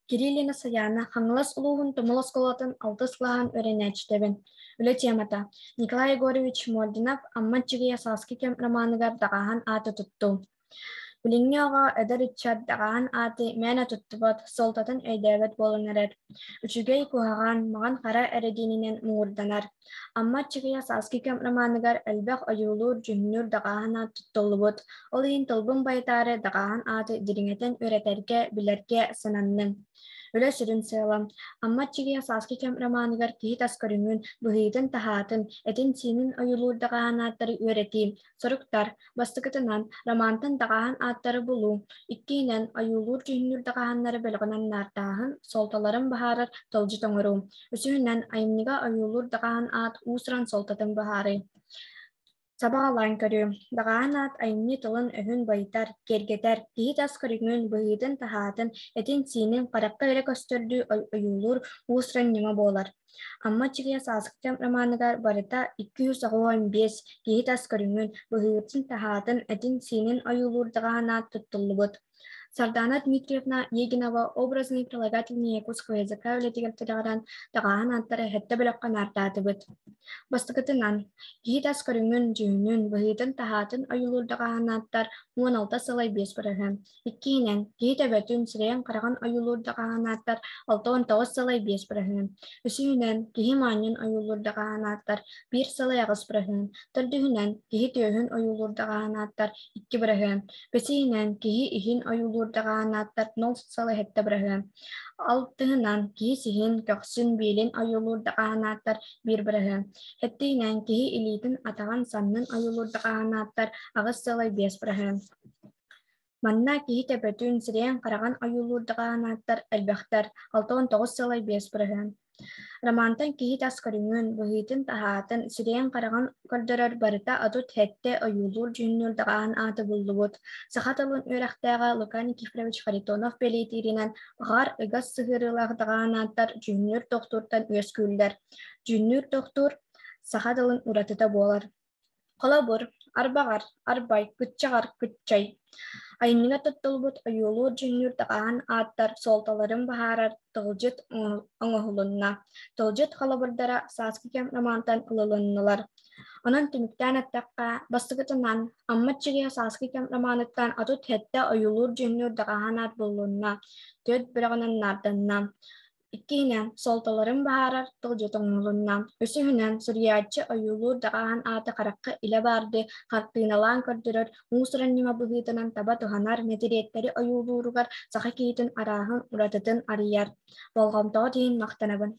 Кириллина Саяна хаңлас улуғын томолос колотын алтыслаан өренәчтебін. Үлі темата. Николай Егорович Мординов амматчыгия саски кем романыгар дағахан аты тұтту. Үліңнеға әдір үтчат дағахан аты мәні тұттыбат солтатын өйдәбет болынырыр. Үчүгей кухаған маған қара әреденінен мұғырданар. Амматчыгия саски кем романыгар әлбәқ ойулур жүннүр дағахан аты тұттылыбыт. Ол ең тылбын байтары дағахан аты диріңетен өретерге білерге сынанның. Үле сүрүн сыйлам. Амматчыгия саски кем романыгар кихит аскарыңын, бұхитын тахатын, этин синин ойулур дағахан аттары өретейм. Соруктар, бастыкытынан романтын дағахан аттары булу. Иккинен ойулур жүннүр дағаханнары бөлгөнөн нартаһын, солталарын бахарыр толжу тоңору. Үсүнен айымныга ойулур дағахан ат усран солтатын бахары. Сабагалаан көрү. Дағаан ат айынны тылын өһүн байтар, кергетер, кихит аскарыңын бұхитын тахатын, этин синин қараққа өрек өстөрдү ойулур усран нема болар. Амматчыгия саскытем романыгар барыта 215 кихит аскарыңын бұхитын тахатын, этин синин ойулур дағаан ат туттуллубут. Сардана Дмитриевна Егинова образный прилагательный якутского языка үлетигертерегерен дағаан аттары хетте бөлөккөн артаатыбыт. Бастыкытынан, кихит аскарыңын жүүнүн быһыытын таһаатын ойулур дағаан аттар 16 сылай 5 бырыһы. Иккиинен, кихит эбөтүн сирэйэн қараган ойулур дағаан аттар 69 сылай 5 бырыһы. Үсүүнен, киһи маанньын ойулур дағаан аттар 1 сылай 9 бырыһы. Төрдүһүнен, киһи түөһүн ойулур дағаан аттар 2 бырыһы. Бесиинен, киһи иһин ойулур дағаан аттар 0 сылай хетте бырыһы. Алтыһынан, киһи сиһин, көхсүн, биилин ойулур дағаан аттар 1 бырыһы. Хеттейнен киһи илиитин атаған саннын ойулур дағаан аттар 9 сылай 5 бырыһы. Манна киһи тэпөтүн сирэйэн қараган ойулур дағаан аттар элбэхтэр 69 сылай 5 бырыһы. Романтан киһи таскарыңын бұхитын таһаатын сирэйэн қараган көрдөрөр барыта атут хетте ойулур жүннүр дағаан аты буллубут. Сахатылын өрэхтээҕэ Лука Никифорович Харитонов белиитиринен баҕар ыгас сыһырылаах дағаан аттар жүннүр тохтуртан үөскүүллэр. Жүннүр тохтур сахатылын уратыта буолар. Холобур, арбағар, арбай, кытчағар, кытчай. Айынныга тоттолбут ойулур жүннүр дағаан аттар солталарын бахарар тылжыт оҥоһулунна. Тылжыт холобурдара сааски кем романтан ылылыннылар. Онон түмүктään аттакка бастыгытынан амматчыгия сааски кем романыттан атут хетте ойулур жүннүр дағаан ат буллунна. Төт бирагынаннарданна. Иккиинен солталарын бахарар тылжыт оҥоһулунна. Өсүһүнен сурьяаччы ойулур дағаан аты қараққа иле барды хартыыналаан көрдөрөр уусуран нима быһыытынан таба туханар нетириэттери ойулууругар саха киитин арааһын уратытын арыйар. Болгомтоо тиин мактанабын.